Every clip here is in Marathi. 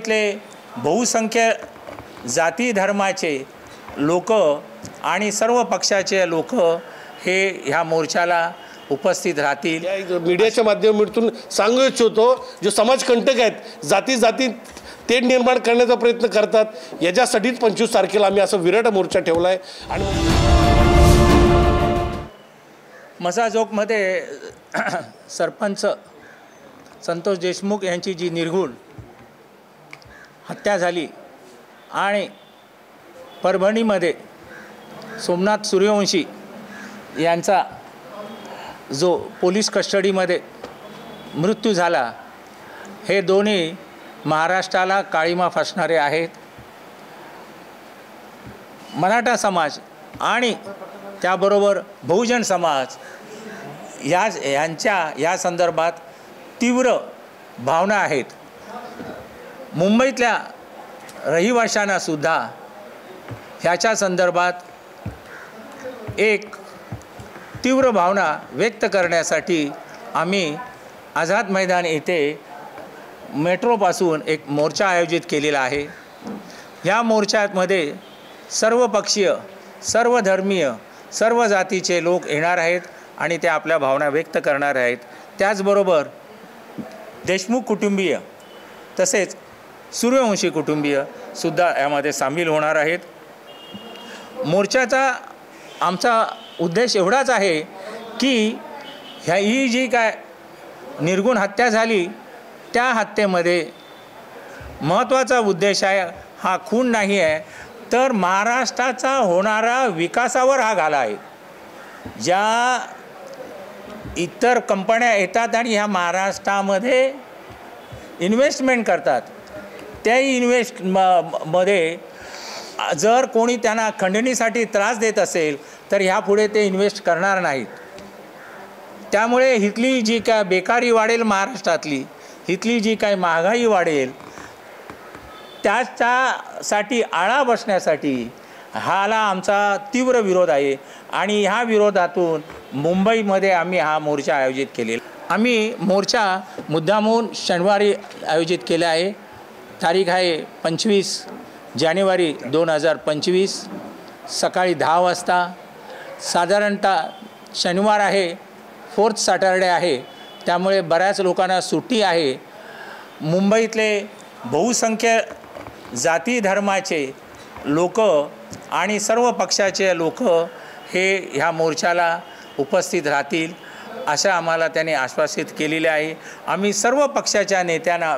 मुंबईतले बहुसंख्य जाती धर्माचे लोक आणि सर्व पक्षाचे लोक हे ह्या मोर्चाला उपस्थित राहतील। मीडियाच्या माध्यमातून सांगू इच्छितो, जो समाजकंटक आहेत, जाती तेढ निर्माण करण्याचा प्रयत्न करतात, याच्यासाठीच 25 तारखेला आम्ही असं विराट मोर्चा ठेवला आहे। आणि मसाजोगमध्ये सरपंच संतोष देशमुख यांची जी निर्घुण हत्या झाली आणि परभणीमध्ये सोमनाथ सूर्यवंशी यांचा जो पोलीस कस्टडीमध्ये मृत्यू झाला, हे दोन्ही महाराष्ट्राला काळिमा फासणारे आहेत। मराठा समाज आणि त्याबरोबर बहुजन समाज या संदर्भात तीव्र भावना आहेत। मुंबईतल्या रहिवाशांना सुद्धा ह्याच्या संदर्भात एक तीव्र भावना व्यक्त करण्यासाठी आम्ही आझाद मैदान येथे मेट्रोपासून एक मोर्चा आयोजित केलेला आहे। या मोर्चामध्ये सर्व पक्षीय, सर्व धर्मीय, सर्व जातीचे लोक येणार आहेत आणि ते आपल्या भावना व्यक्त करणार आहेत। त्याचबरोबर देशमुख कुटुंबीय तसेच सूर्यवंशी कुटुंबीय सुद्धा यामध्ये सामील होणार आहेत। मोर्चाचा आमचा उद्देश एवढाच आहे की ही जी काय निर्घुण हत्या झाली, त्या हत्येमध्ये महत्त्वाचा उद्देश आहे हा खून नाही आहे, तर महाराष्ट्राचा होणारा विकासावर हा घाला आहे। ज्या इतर कंपन्या येतात आणि ह्या महाराष्ट्रामध्ये इन्व्हेस्टमेंट करतात, त्या इन्व्हेस्टमध्ये जर कोणी त्यांना खंडणीसाठी त्रास देत असेल तर ह्यापुढे ते इन्व्हेस्ट करणार नाहीत। त्यामुळे इथली जी काय बेकारी वाढेल, महाराष्ट्रातली इथली जी काय महागाई वाढेल, त्याच्यासाठी आळा बसण्यासाठी हाला आमचा तीव्र विरोध आहे। आणि ह्या विरोधातून मुंबईमध्ये आम्ही हा मोर्चा आयोजित केलेला। आम्ही मोर्चा मुद्दामून शनिवारी आयोजित केला आहे। तारीख आहे 25 जानेवारी 2025 सकाळी 10 वाजता। साधारणतः शनिवार आहे, 4th सॅटरडे आहे, त्यामुळे बऱ्याच लोकांना सुट्टी आहे। मुंबईतले बहुसंख्य जाती धर्माचे लोक आणि सर्व पक्षाचे लोक हे ह्या मोर्चाला उपस्थित राहतील असं आम्हाला त्यांनी आश्वासित केलेले आहे। आम्ही सर्व पक्षाच्या नेत्यांना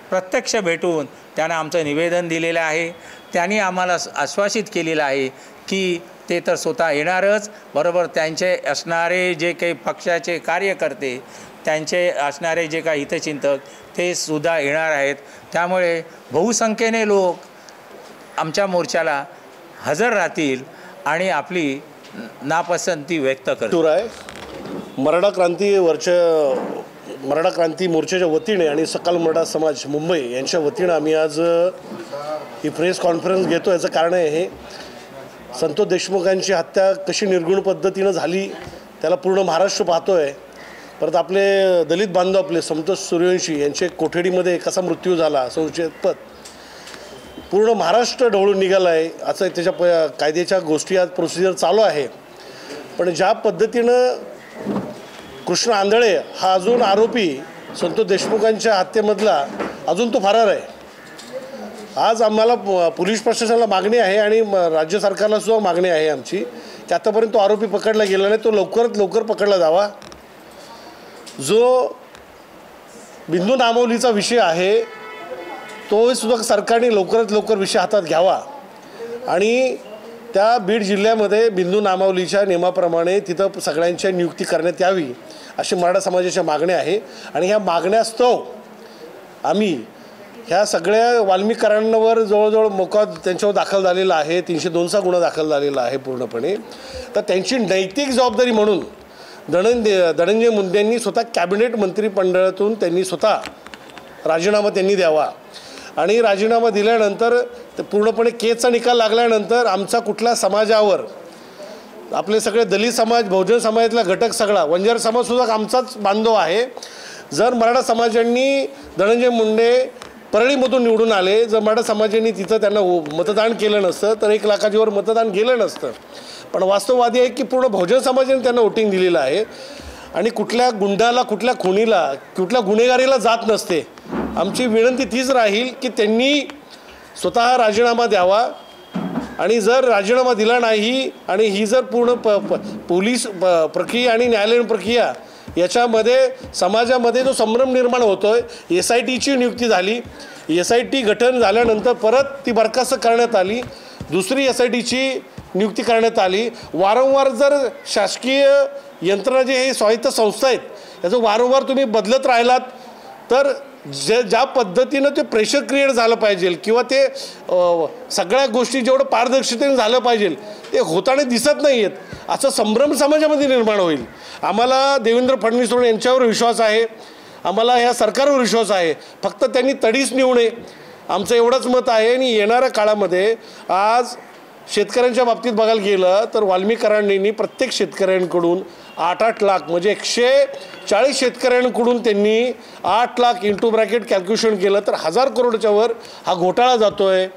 प्रत्यक्ष भेटून त्यांना आमचं निवेदन दिलेलं आहे। त्यांनी आम्हाला आश्वासित केलेलं आहे की ते तर स्वतः येणारच, बरोबर त्यांचे असणारे जे काही पक्षाचे कार्यकर्ते, त्यांचे असणारे जे काही हितचिंतक ते सुद्धा येणार आहेत। त्यामुळे बहुसंख्येने लोक आमच्या मोर्चाला हजर राहतील आणि आपली नापसंती व्यक्त करतील। मराठा क्रांती मोर्चाच्या वतीने आणि सकल मराठा समाज मुंबई यांच्या वतीने आम्ही आज ही प्रेस कॉन्फरन्स घेतो। याचं कारण आहे संतोष देशमुखांची हत्या कशी निर्घुण पद्धतीनं झाली त्याला पूर्ण महाराष्ट्र पाहतोय। परत आपले दलित बांधव आपले संतोष सूर्यवंशी यांचे कोठडीमध्ये कसा मृत्यू झाला, संशयास्पद पूर्ण महाराष्ट्र ढवळून निघाला आहे। असं त्याच्या कायद्याच्या गोष्टी आज प्रोसिजर चालू आहे। पण ज्या पद्धतीनं कृष्ण आंधळे हा अजून आरोपी संतोष देशमुखांच्या हत्येमधला अजून तो फरार आहे। आज आम्हाला पोलीस प्रशासनाला मागणी आहे आणि राज्य सरकारला सुद्धा मागणी आहे आमची की आतापर्यंत तो आरोपी पकडला गेला नाही, तो लवकरात लवकर पकडला जावा। जो बिंदू नामावलीचा विषय आहे तो सुद्धा सरकारने लवकरात लवकर विषय हातात घ्यावा आणि त्या बीड जिल्ह्यामध्ये बिंदू नामावलीच्या नियमाप्रमाणे तिथं सगळ्यांच्या नियुक्ती करण्यात यावी अशी मराठा समाजाच्या मागण्या आहे। आणि ह्या मागण्यास्तव आम्ही ह्या सगळ्या वाल्मिकांवर जवळजवळ मोकाद त्यांच्यावर दाखल झालेला आहे, 302चा गुन्हा दाखल झालेला आहे पूर्णपणे। तर त्यांची नैतिक जबाबदारी म्हणून धनंजय मुंडेंनी स्वतः कॅबिनेट मंत्रिमंडळातून त्यांनी स्वतः राजीनामा द्यावा आणि राजीनामा दिल्यानंतर पूर्णपणे केसचा निकाल लागल्यानंतर आमचा कुठल्या समाजावर, आपले सगळे दलित समाज, बहुजन समाजातला घटक सगळा, वंजारी समाजसुद्धा आमचाच बांधव आहे। जर मराठा समाजांनी धनंजय मुंडे परळीमधून निवडून आले. जर मराठा समाजाने तिथं त्यांना मतदान केलं नसतं तर 1 लाखाच्या वर मतदान गेलं नसतं. पण वास्तववादी आहे की पूर्ण बहुजन समाजाने त्यांना वोटिंग दिलेलं आहे आणि कुठल्या गुंडाला, कुठल्या खुनीला, कुठल्या गुन्हेगारीला जात नसते. आमची विनंती तीच राहील की त्यांनी स्वतः राजीनामा द्यावा आणि जर राजीनामा दिला नाही आणि ही जर पूर्ण पोलीस प्रक्रिया आणि न्यायालयीन प्रक्रिया याच्यामध्ये समाजामध्ये जो संभ्रम निर्माण होतो आहे, SITची नियुक्ती झाली, SIT गठन झाल्यानंतर परत ती बरखास्त करण्यात आली, दुसरी SITची नियुक्ती करण्यात आली. वारंवार जर शासकीय यंत्रणा जे हे स्वायत्त संस्था आहेत याचं वारंवार तुम्ही बदलत राहिलात तर ज्या पद्धतीनं ते प्रेशर क्रिएट झालं पाहिजे किंवा ते सगळ्या गोष्टी जेवढं पारदर्शकतेने झालं पाहिजे ते होताना दिसत नाही आहेत, असं संभ्रम समाजामध्ये निर्माण होईल. आम्हाला देवेंद्र फडणवीस यांच्यावर विश्वास आहे, आम्हाला ह्या सरकारवर विश्वास आहे. फक्त त्यांनी तडीच नेऊ नये आमचं एवढंच मत आहे. आणि येणाऱ्या काळामध्ये आज शेतकऱ्यांच्या बाबतीत बघायला गेलं तर वाल्मीकरांनी प्रत्येक शेतकऱ्यांकडून 8-8 लाख म्हणजे 140 शेतकऱ्यांकडून त्यांनी 8 लाख इंटू ब्रॅकेट कॅल्क्युलेशन केलं तर 1000 करोडच्या वर हा घोटाळा जातो आहे.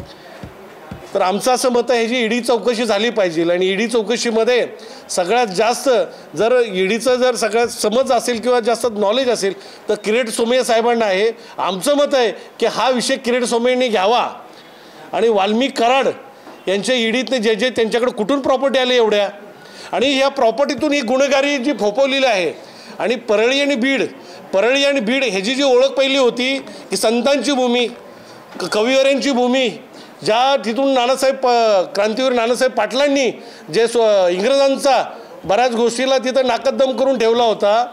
तर आमचं असं मत आहे जी ED चौकशी झाली पाहिजे आणि ED चौकशीमध्ये सगळ्यात जास्त जर EDचं जर सगळ्यात समज असेल किंवा जास्त नॉलेज असेल तर किरीट सोमय्या साहेबांना आहे. आमचं मत आहे की हा विषय किरीट सोमय्यांनी घ्यावा आणि वाल्मिक कराड यांच्या EDतने जे त्यांच्याकडे कुठून प्रॉपर्टी आली एवढ्या आणि ह्या प्रॉपर्टीतून ही गुन्हेगारी जी फोफवलेली आहे. आणि परळी आणि बीड ह्याची जी ओळख पहिली होती की संतांची भूमी, कविवर्यांची भूमी, ज्या तिथून क्रांतीवीर नानासाहेब पाटलांनी जे इंग्रजांचा बऱ्याच गोष्टीला तिथं नाकदम करून ठेवला होता,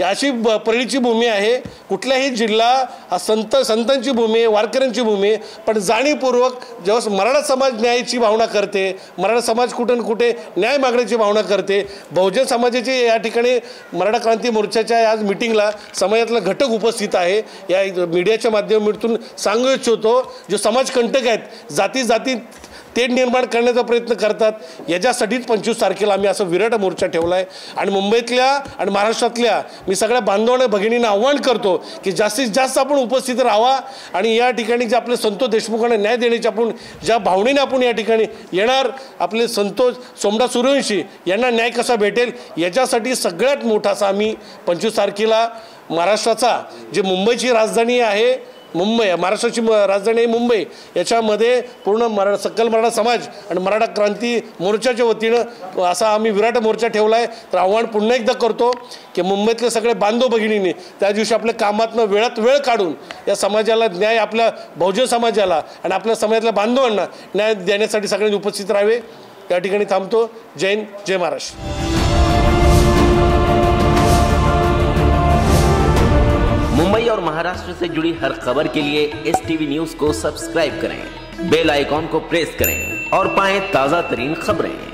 अशी परळीची भूमी आहे. कुठलाही जिल्हा हा संतांची भूमी आहे, वारकऱ्यांची भूमी आहे. पण जाणीवपूर्वक जेव्हा मराठा समाज न्यायाची भावना करते, मराठा समाज कुठे ना कुठे न्याय मागण्याची भावना करते, बहुजन समाजाची या ठिकाणी मराठा क्रांती मोर्चाच्या आज मिटिंगला समाजातला घटक उपस्थित आहे. या मीडियाच्या माध्यमातून सांगू इच्छितो जो समाजकंटक आहेत, जाती तेढ निर्माण करण्याचा प्रयत्न करतात, याच्यासाठीच 25 तारखेला आम्ही असं विराट मोर्चा ठेवला आहे. आणि मुंबईतल्या आणि महाराष्ट्रातल्या मी सगळ्या बांधवांना भगिनींना आव्हान करतो की जास्तीत जास्त आपण उपस्थित राहावा आणि या ठिकाणी जे आपले संतोष देशमुखांना न्याय देण्याची आपण ज्या भावनेने आपण या ठिकाणी येणार, आपले संतोष सोमडा सूर्यवंशी यांना न्याय कसा भेटेल याच्यासाठी सगळ्यात मोठा असा आम्ही 25 तारखेला महाराष्ट्राचा जे मुंबईची राजधानी आहे, महाराष्ट्राची राजधानी आहे मुंबई, याच्यामध्ये पूर्ण सकल मराठा समाज आणि मराठा क्रांती मोर्चाच्या वतीनं असा आम्ही विराट मोर्चा ठेवला आहे. तर आव्हान पुन्हा एकदा करतो की मुंबईतले सगळे बांधव भगिनींनी त्या दिवशी आपल्या कामातनं वेळ काढून या समाजाला न्याय, आपल्या बहुजन समाजाला आणि आपल्या समाजातल्या बांधवांना न्याय देण्यासाठी सगळ्यांनी उपस्थित राहावे. या ठिकाणी थांबतो. जय हिंद, जय महाराष्ट्र. मुंबई और महाराष्ट्र से जुड़ी हर खबर के लिए STV न्यूज को सब्सक्राइब करें, बेल आइकॉन को प्रेस करें और पाएं ताजा तरीन खबरें।